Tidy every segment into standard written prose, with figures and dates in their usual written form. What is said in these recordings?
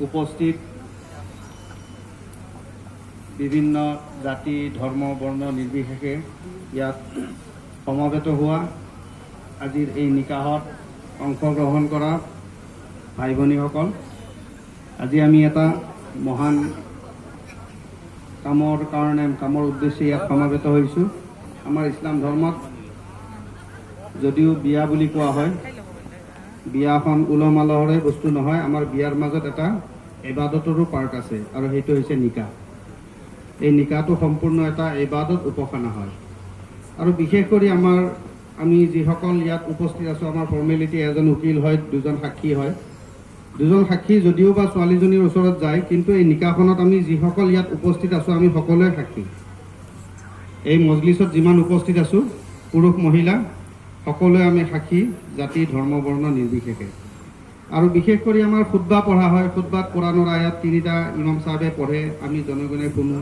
উপস্থিত বিভিন্ন জাতি ধৰ্ম বৰ্ণ নিৰ্বিশেষে ইয়াত সমবেত হোৱা আজিৰ এই নিকাহত অংশগ্ৰহণ কৰা ভাই ভনীসকল, আজি আমি এটা মহান কামৰ উদ্দেশ্যে ইয়াত সমবেত হৈছোঁ। আমাৰ ইছলাম ধৰ্মত যদিও বিয়া বুলি কোৱা হয়, বিয়াখন উলহ-মালহৰে বস্তু নহয়। আমাৰ বিয়াৰ মাজত এটা ইবাদতৰো পাৰ্ট আছে আৰু সেইটো হৈছে নিকাহ। এই নিকাহটো সম্পূৰ্ণ এটা ইবাদত, উপাসনা হয়। আৰু বিশেষ কৰি আমি যিসকল ইয়াত উপস্থিত আছোঁ, আমাৰ ফৰ্মেলিটি এজন উকিল হয়, দুজন সাক্ষী হয়। দুজন সাক্ষী যদিও বা ছোৱালীজনীৰ ওচৰত যায়, কিন্তু এই নিকাহখনত আমি যিসকল ইয়াত উপস্থিত আছোঁ আমি সকলোৱে সাক্ষী। এই মজলিছত যিমান উপস্থিত আছোঁ পুৰুষ মহিলা সকলোৱে আমি সাক্ষী, জাতি ধৰ্ম বৰ্ণ নিৰ্বিশেষে। আৰু বিশেষ কৰি আমাৰ খুতবা পঢ়া হয়। খুতবাত কোৰাণৰ আয়াত 3টা ইমাম চাহাবে পঢ়ে, আমি জনগণে শুনো,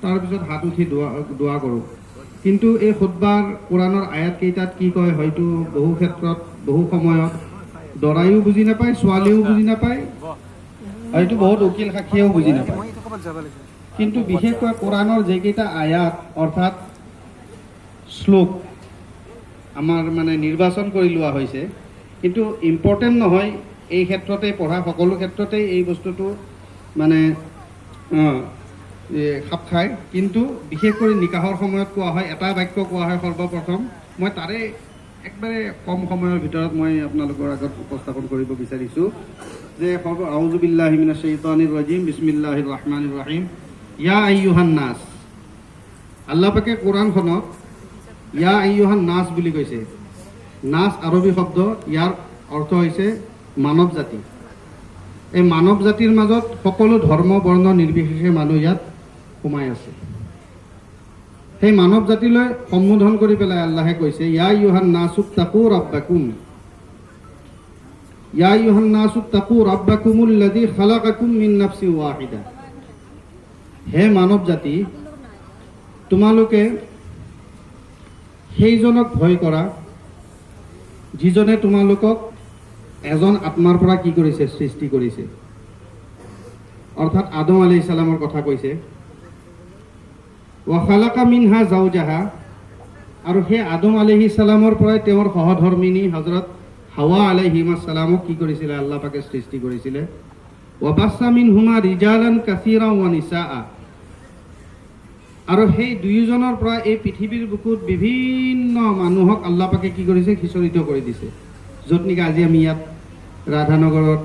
তাৰপিছত হাত উঠি দোৱা কৰোঁ। কিন্তু এই খুতবাৰ কোৰাণৰ আয়াত কেইটাত কি কয় হয়তো বহু ক্ষেত্ৰত বহু সময়ত দৰাইও বুজি নাপায়, ছোৱালীও বুজি নাপায়, হয়তো বহুত উকিল সাক্ষীয়েও বুজি নাপায়। কিন্তু বিশেষকৈ কোৰাণৰ যেইকেইটা আয়াত অৰ্থাৎ শ্লোক আমাৰ নিৰ্বাচন কৰি লোৱা হৈছে, কিন্তু ইম্পৰ্টেণ্ট নহয় এই ক্ষেত্ৰতে পঢ়া, সকলো ক্ষেত্ৰতেই এই বস্তুটো খাপ খায়। কিন্তু বিশেষ কৰি নিকাহৰ সময়ত কোৱা হয়, এটা বাক্য কোৱা হয় সৰ্বপ্ৰথম। মই তাৰে একবাৰে কম সময়ৰ ভিতৰত মই আপোনালোকৰ আগত উপস্থাপন কৰিব বিচাৰিছোঁ যে আউযু বিল্লাহি মিনাশ শাইতানিৰ ৰাজিম, বিসমিল্লাহিৰ ৰহমানিৰ ৰহিম, ইয়া আইয়ুহান নাছ। আল্লাহ পাকে কোৰাণখনত ইয়া আইয়ুহান নাছ বুলি কৈছে। নাছ আৰবী শব্দ, ইয়াৰ অৰ্থ হৈছে মানৱ জাতি। এই মানৱ জাতিৰ মাজত সকলো ধৰ্ম বৰ্ণ নিৰ্বিশেষে মানুহ ইয়াত সোমাই আছে। সেই মানৱ জাতিলৈ সম্বোধন কৰি পেলাই আল্লাহে কৈছে, ইয়া আইয়ুহান নাছু তাকু ৰাব্বাকুম, ইয়া আইয়ুহান নাছু তাকু ৰাব্বাকুমুল্লাযী খালাকাকুম মিন নাফসিন ওয়াহিদা। হে মানৱ জাতি, তোমালোকে সেইজনক ভয় কৰা যিজনে তোমালোকক এজন আত্মাৰ পৰা কি কৰিছে, সৃষ্টি কৰিছে। অৰ্থাৎ আদম আলাইহিস সালামৰ কথা কৈছে। ওয়া খালাকা মিনহা যাওজাহা, আৰু সেই আদম আলাইহিস সালামৰ পৰাই তেওঁৰ সহধৰ্মিনী হযৰত হাৱা আলাইহিস সালামক কি কৰিছিলে, আল্লাহ পাকে সৃষ্টি কৰিছিলে। ওয়া বাসা মিনহুমা ৰিজালান কাসীৰা ওয়া নিসাআ, আৰু সেই দুয়োজনৰ পৰা এই পৃথিৱীৰ বুকুত বিভিন্ন মানুহক আল্লাহ পাকে কি কৰিছে, সিঁচৰিত কৰি দিছে। য'ত নেকি আজি আমি ইয়াত ৰাধানগৰত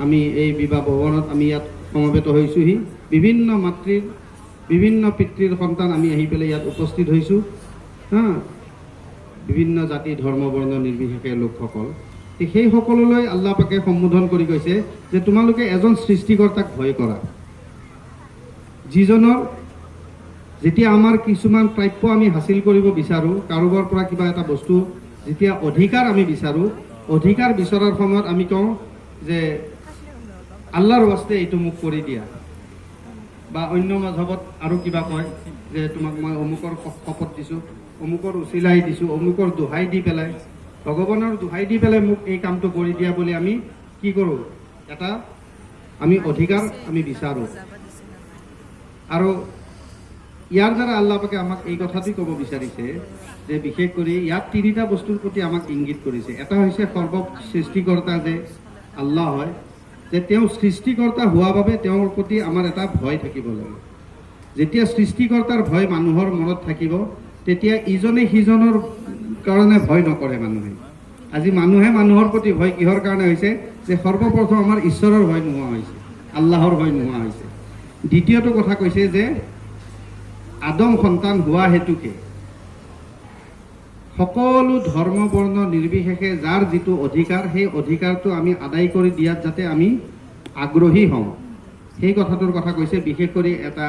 আমি এই বিবাহ ভৱনত আমি ইয়াত সমবেত হৈছোঁহি। বিভিন্ন মাতৃৰ বিভিন্ন পিতৃৰ সন্তান আমি আহি পেলাই ইয়াত উপস্থিত হৈছোঁ। বিভিন্ন জাতি ধৰ্ম বৰ্ণ নিৰ্বিশেষে লোকসকল, সেই সকললৈ আল্লাহ পাকে সম্বোধন কৰি কৈছে যে তোমালোকে এজন সৃষ্টিকৰ্তাক ভয় কৰা, যিজনৰ যেতিয়া আমাৰ কিছুমান প্ৰাপ্য আমি হাসিল কৰিব বিচাৰোঁ, কাৰোবাৰ পৰা কিবা এটা বস্তু যেতিয়া অধিকাৰ আমি বিচাৰোঁ, অধিকাৰ বিচৰাৰ সময়ত আমি কওঁ যে আল্লাহৰ ৱাস্তে এইটো মোক কৰি দিয়া, বা অন্য মাযহবত আৰু কিবা কয় যে তোমাক মই অমুকৰ শপত দিছোঁ, অমুকৰ উচিলাই দিছোঁ, অমুকৰ দোহাই দি পেলাই, ভগৱানৰ দোহাই দি পেলাই মোক এই কামটো কৰি দিয়া বুলি আমি কি কৰোঁ, এটা আমি অধিকাৰ আমি বিচাৰোঁ। আৰু ইয়াৰ দ্বাৰা আল্লাহ পাকে আমাক এই কথাটি ক'ব বিচাৰিছে যে বিশেষ কৰি ইয়াত 3টা বস্তুৰ প্ৰতি আমাক ইংগিত কৰিছে। এটা হৈছে সৃষ্টিকৰ্তা যে আল্লাহ হয়, যে তেওঁ সৃষ্টিকৰ্তা হোৱা বাবে তেওঁৰ প্ৰতি আমাৰ এটা ভয় থাকিব লাগে। যেতিয়া সৃষ্টিকৰ্তাৰ ভয় মানুহৰ মনত থাকিব, তেতিয়া ইজনে সিজনৰ কাৰণে ভয় নকৰে মানুহে। আজি মানুহে মানুহৰ প্ৰতি ভয় কিহৰ কাৰণে হৈছে, যে সৰ্বপ্ৰথম আমাৰ ঈশ্বৰৰ ভয় নোহোৱা হৈছে, আল্লাহৰ ভয় নোহোৱা হৈছে। দ্বিতীয়টো কথা কৈছে যে আদম সন্তান হোৱা হেতুকে সকলো ধৰ্ম বৰ্ণ নিৰ্বিশেষে যাৰ যিটো অধিকাৰ, সেই অধিকাৰটো আমি আদায় কৰি দিয়াত যাতে আমি আগ্ৰহী হওঁ, সেই কথাটোৰ কথা কৈছে। বিশেষ কৰি এটা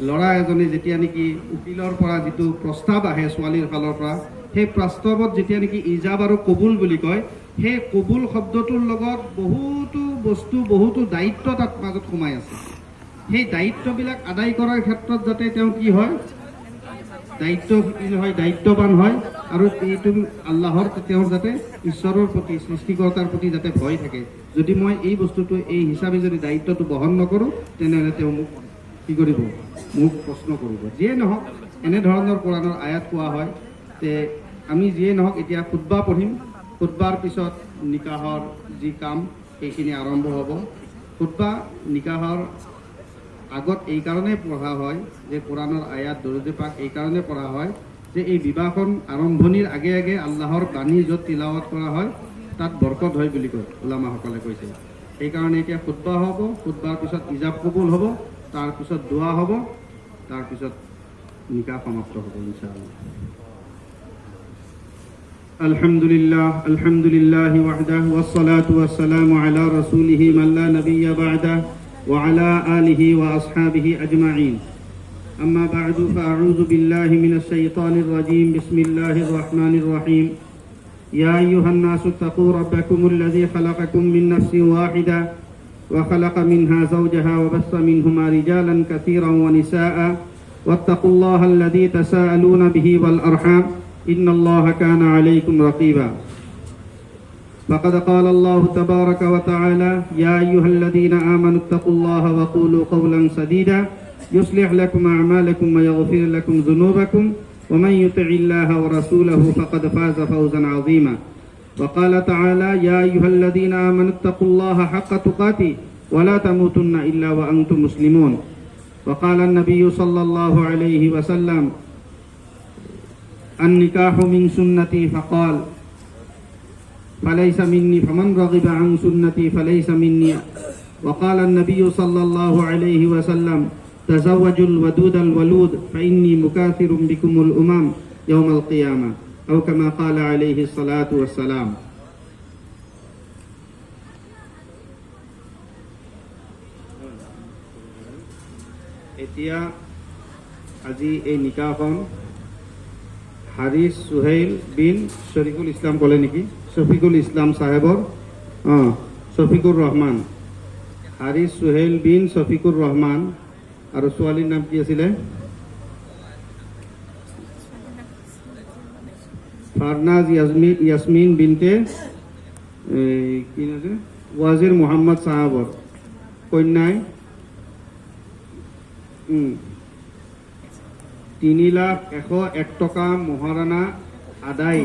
ল'ৰা এজনে যেতিয়া নেকি উকিলৰ পৰা যিটো প্ৰস্তাৱ আহে ছোৱালীৰ ফালৰ পৰা, সেই প্ৰস্তাৱত যেতিয়া নেকি ইজাব আৰু কবুল বুলি কয়, সেই কবুল শব্দটোৰ লগত বহুতো বস্তু, বহুতো দায়িত্ব তাত মাজত সোমাই আছে। সেই দায়িত্ববিলাক আদায় কৰাৰ ক্ষেত্ৰত যাতে তেওঁ কি হয়, দায়িত্বশীল হয়, দায়িত্ববান হয়, আৰু এইটো আল্লাহৰ তেওঁৰ যাতে ঈশ্বৰৰ প্ৰতি সৃষ্টিকৰ্তাৰ প্ৰতি যাতে ভয় থাকে। যদি মই এই বস্তুটো এই হিচাপে যদি দায়িত্বটো বহন নকৰোঁ তেনেহ'লে তেওঁ মোক কি কৰিব, মোক প্ৰশ্ন কৰিব। যিয়ে নহওক এনেধৰণৰ কোৰাণৰ আয়াত কোৱা হয় যে আমি যিয়ে নহওক এতিয়া খুতবা পঢ়িম, খুতবাৰ পিছত নিকাহৰ যি কাম সেইখিনি আৰম্ভ হ'ব। খুতবা নিকাহৰ আগত এই কাৰণেই পঢ়া হয় যে কোৰাণৰ আয়াত দৰুদে পাক এই কাৰণে পঢ়া হয় যে এই বিবাহখন আৰম্ভণিৰ আগে আগে আল্লাহৰ বাণী য'ত তিলাৱত কৰা হয় তাত বৰকত হয় বুলি কয় উলামাসকলে কৈছে। সেইকাৰণে এতিয়া খুতবা হ'ব, খুতবাৰ পিছত ইজাব কবুল হ'ব, তাৰপিছত দোৱা হ'ব, তাৰপিছত নিকাহ সমাপ্ত হ'ব ইনশাআল্লাহ। আলহামদুলিল্লাহ ওয়াহদাহু ওয়াসসালাতু ওয়াসসালামু আলা রাসূলিহি মান লা নাবিয়্যা বা'দাহু ওয়া আলা আলিহি ওয়া আসহাবিহি আজমাইন। أما بعد فأعوذ بالله من الشيطان الرجيم. بسم الله الرحمن الرحيم. يا أيها الناس اتقوا ربكم الذي خلقكم من نفس واحدة وخلق منها زوجها وبث منهما رجالا كثيرا ونساء واتقوا الله الذي تساءلون به والأرحام إن الله كان عليكم رقيبا. فقد قال الله تبارك وتعالى يا أيها الذين آمنوا اتقوا الله وقولوا قولا سديدا يصلح لكم أعمالكم ويغفر لكم ذنوبكم ومن يطع الله ورسوله فقد فاز فوزا عظيما. وقال تعالى يا أيها الذين آمنوا اتقوا الله حق تقاته ولا تموتن إلا وأنتم مسلمون. وقال النبي صلى الله عليه وسلم النكاح من سنتي فقال فليس مني فمن رغب عن سنتي فليس مني. وقال النبي صلى الله عليه وسلم تزوجوا الودود الولود فإني مكاثر بكم الأمم يوم القيامة أو كما قال عليه الصلاة والسلام. এতিয়া আজি এই নিকাহখন Haris Suhail bin Shafiqul Islam ক'লে নেকি, Shafiqul Islam চাহেবৰ শফিকুৰ Rahman, Haris Suhail bin শফিকুৰ Rahman আৰু ছোৱালীৰ নাম কি আছিলে? ফাৰনাজ ইয়াসমিন বিনতে কি নাম ৱাজিৰ মোহাম্মদ চাহাবৰ কন্যাই 3,01,001 টকা মহাৰাণা আদায়,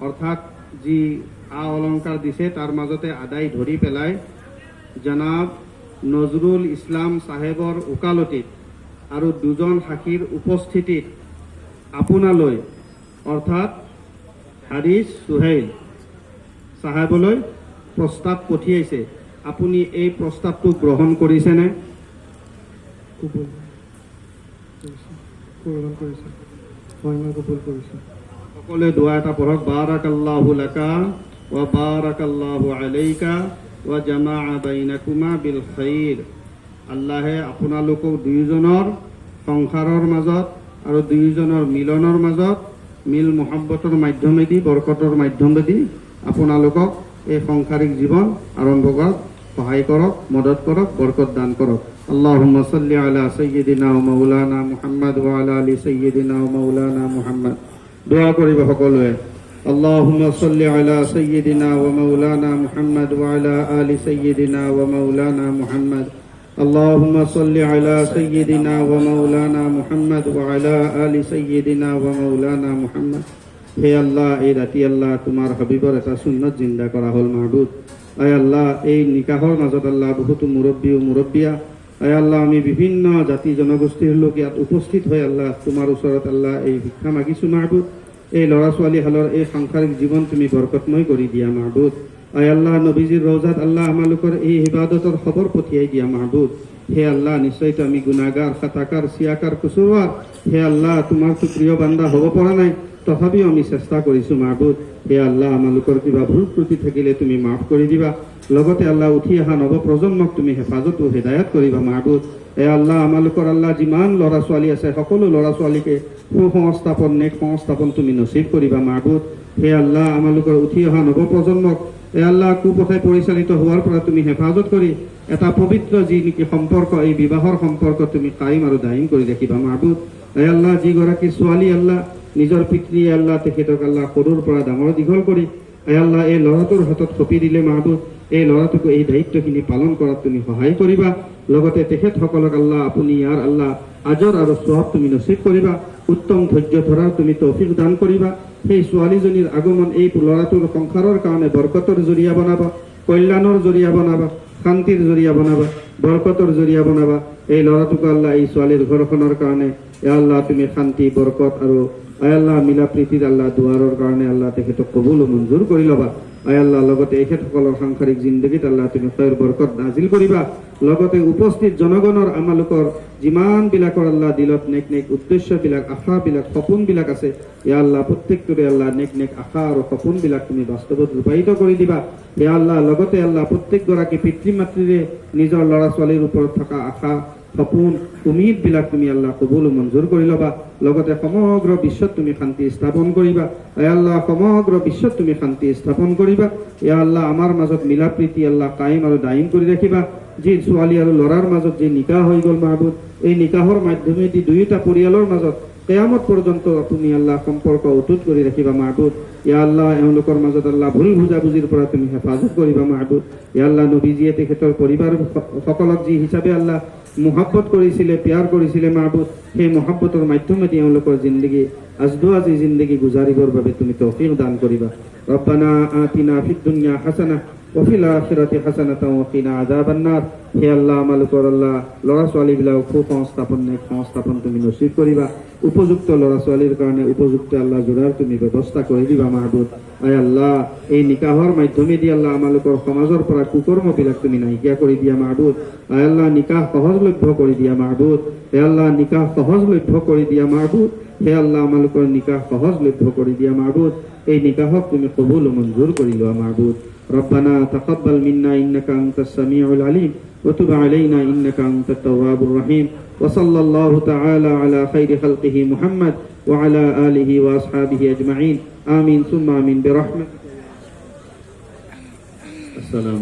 অৰ্থাৎ যি আ অলংকাৰ দিছে তাৰ মাজতে আদায় ধৰি পেলাই জনাব নজৰুল ইছলাম চাহেবৰ ওকালতিত আৰু দুজন সাক্ষীৰ উপস্থিতিত আপোনালৈ অৰ্থাৎ হাৰিছ সুহেইল চাহেবলৈ প্ৰস্তাৱ পঠিয়াইছে। আপুনি এই প্ৰস্তাৱটো গ্ৰহণ কৰিছেনে? সকলোৱে দোৱা এটা পঢ়ক। বাৰাকাল্লাহু লাকা ওয়া বাৰাকাল্লাহু আলাইকা ওয়া জামাআ বাইনাকুমা বিল খাইৰ। আল্লাহে আপোনালোকক দুয়োজনৰ সংসাৰৰ মাজত আৰু দুয়োজনৰ মিলনৰ মাজত মিল মোহাব্বতৰ মাধ্যমেদি বৰকতৰ মাধ্যমেদি আপোনালোকক এই সাংসাৰিক জীৱন আৰম্ভ কৰাত সহায় কৰক, মদত কৰক, বৰকত দান কৰক। আল্লাহুম্মা সাল্লি আলা সাইয়্যিদিনা ওয়া মাওলানা মুহাম্মাদ ওয়া আলা আলি সাইয়্যিদিনা ওয়া মাওলানা মুহাম্মাদ। দোয়া কৰিব সকলোৱে। আল্লাহুম্মা সাল্লি আলা সাইয়্যিদিনা ওয়া মাওলানা মুহাম্মাদ ওয়া আলা আলি সাইয়্যিদিনা ওয়া মাওলানা মুহাম্মাদ। আল্লাহুম্মা সাল্লি আলা সাইয়্যিদিনা ওয়া মাওলানা মুহাম্মাদ ওয়া আলা আলি সাইয়্যিদিনা ওয়া মাওলানা মুহাম্মাদ। হে আল্লাহ, এই ৰাতি আল্লাহ তোমাৰ হাবিবৰ এটা সুন্নত জিন্দা কৰা হ'ল মাহবুব। আয় আল্লাহ, এই নিকাহৰ মাজত আল্লাহ বহুতো মুৰব্বী ও মুৰব্বিয়া, আয় আল্লাহ আমি বিভিন্ন জাতি জনগোষ্ঠীৰ লোক ইয়াত উপস্থিত হৈ আল্লাহ তোমাৰ ওচৰত আল্লাহ এই ভিক্ষা মাগিছোঁ মাহবুব। এই ল'ৰা ছোৱালীহালৰ এই সাংসাৰিক জীৱন তুমি বৰকতময় কৰি দিয়া মাহবুব। আয় আল্লাহ, নবীজিৰ ৰওজাত আল্লাহ আমালোকৰ এই ইবাদতৰ খবৰ পঠিয়াই দিয়া মাহবুব। হে আল্লাহ, নিশ্চয়তো আমি গুনাহগাৰ, খাতাকাৰ, চিয়াকাৰ, কুচুৰৱাৰ। হে আল্লাহ, তোমাৰতো প্ৰিয় বান্দা হ'ব পৰা নাই, তথাপিও আমি চেষ্টা কৰিছোঁ মাহবুব। হে আল্লাহ, আমালোকৰ কিবা ভুল ত্ৰুটি থাকিলে তুমি মাফ কৰি দিবা। লগতে আল্লাহ উঠি অহা নৱপ্ৰজন্মক তুমি হেফাজত ও হেদায়ত কৰিবা মাহবুব। হে আল্লাহ, আমালোকৰ আল্লাহ যিমান ল'ৰা ছোৱালী আছে সকলো ল'ৰা ছোৱালীকে সুসংস্থাপন, নেক সংস্থাপন তুমি নচিব কৰিবা মাহবুব। হে আল্লাহ, আমালোকৰ উঠি অহা নৱপ্ৰজন্মক হে আল্লাহ কুপথে পৰিচালিত হোৱাৰ পৰা তুমি হেফাজত কৰি এটা পবিত্ৰ যি নেকি সম্পৰ্ক, এই বিবাহৰ সম্পৰ্ক তুমি কায়েম আৰু দায়ম কৰি ৰাখিবা মাহবুব। হে আল্লাহ, যিগৰাকী ছোৱালী আল্লাহ নিজৰ পিতৃ আল্লাহ তেখেতক আল্লাহ সৰুৰ পৰা ডাঙৰ দীঘল কৰি আল্লাহ এই ল'ৰাটোৰ হাতত সঁপি দিলে মাহবুব এই ল'ৰাটোকো এই দায়িত্বখিনি পালন কৰাত তুমি সহায় কৰিবা লগতে তেখেতসকলক আল্লাহ আপুনি ইয়াৰ আল্লাহ আজৰ আৰু সওয়াব তুমি নসিব কৰিবা উত্তম ধৈৰ্য ধৰাৰ তুমি তৌফিক দান কৰিবা সেই ছোৱালীজনীৰ আগমন এই ল'ৰাটোৰ সংসাৰৰ কাৰণে বৰকতৰ জৰিয়া বনাবা কল্যাণৰ জৰিয়া বনাবা শান্তিৰ জৰিয়া বনাবা বৰকতৰ জৰিয়া বনাবা এই ল'ৰাটোক আল্লাহ এই ছোৱালীৰ ঘৰখনৰ কাৰণে আল্লাহ তুমি শান্তি বৰকত আৰু আল্লাহ মিলা প্ৰীতিৰ আল্লাহ দুৱাৰৰ কাৰণে আল্লাহ তেখেতক কবুল ও মঞ্জুৰ কৰি ল'বা আল্লাহ লগতে এখেতসকলৰ সাংসাৰিক জিন্দগীত আল্লাহ তুমি খৈৰ বৰকত নাজিল কৰিবা লগতে উপস্থিত জনগণৰ আমালোকৰ যিমানবিলাকৰ আল্লাহ দিলত নেক নেক উদ্দেশ্যবিলাক আশাবিলাক সপোনবিলাক আছে আল্লাহ প্ৰত্যেকটোৰে আল্লাহ নেক নেক আশা আৰু সপোনবিলাক তুমি বাস্তৱত ৰূপায়িত কৰি দিবা আল্লাহ লগতে আল্লাহ প্ৰত্যেকগৰাকী পিতৃ মাতৃৰে নিজৰ ল'ৰা ছোৱালীৰ ওপৰত থকা আশা সপোন উমিদবিলাক তুমি আল্লাহ কবুল মঞ্জুৰ কৰি ল'বা লগতে সমগ্ৰ বিশ্বত তুমি শান্তি স্থাপন কৰিবা আল্লাহ সমগ্ৰ বিশ্বত তুমি শান্তি স্থাপন কৰিবা আল্লাহ আমাৰ মাজত মিলা প্ৰীতি আল্লাহ কায়েম আৰু দায়ম কৰি ৰাখিবা যি ছোৱালী আৰু ল'ৰাৰ মাজত যি নিকাহ হৈ গ'ল মাহবুব এই নিকাহৰ মাধ্যমেদি দুয়োটা পৰিয়ালৰ মাজত কিয়ামত পৰ্যন্ত তুমি আল্লাহ সম্পৰ্ক অটুট কৰি ৰাখিবা মাহবুব আল্লাহ এওঁলোকৰ মাজত আল্লাহ ভুল বুজাবুজিৰ পৰা তুমি হেফাজত কৰিবা মাহবুব আল্লাহ নবীজিয়ে তেখেতৰ পৰিবাৰ সকলক যি হিচাপে আল্লাহ মুহাব্বত কৰিছিলে প্যাৰ কৰিছিলে মাহবুব সেই মুহাব্বতৰ মাধ্যমেদি এওঁলোকৰ জিন্দগী আজদুৱাজি জিন্দগী গুজাৰিবৰ বাবে তুমি তৌফিক দান কৰিবা ৰব্বানা আতিনা ফিদ দুনিয়া হাসানাহ وفي الآخرة حسنة وقنا عذاب النار হে আল্লাহ আমালোকৰ আল্লাহ ল'ৰা ছোৱালীবিলাক সংস্থাপন তুমি নসিব কৰিবা উপযুক্ত ল'ৰা ছোৱালীৰ কাৰণে উপযুক্ত আল্লাহ জোৰাৰ তুমি ব্যৱস্থা কৰি দিবা মাহবুব আল্লাহ এই নিকাহৰ মাধ্যমেদি আল্লাহ আমালোকৰ সমাজৰ পৰা কুকৰ্মবিলাক তুমি নাইকিয়া কৰি দিয়া মাহবুব আল্লাহ নিকাহ সহজলভ্য কৰি দিয়া মাহবুব আল্লাহ নিকাহ সহজলভ্য কৰি দিয়া মাহবুব হে আল্লাহ আমালোকৰ নিকাহ সহজলভ্য কৰি দিয়া মাহবুব এই নিকাহক তুমি কবুল ও মঞ্জুৰ কৰি লোৱা মাহবুব ربنا تقبل منا إنك أنت السميع العليم وتب علينا إنك أنت التواب الرحيم وصلى الله تعالى على خير خلقه محمد وعلى آله وأصحابه أجمعين آمين ثم آمين برحمة السلام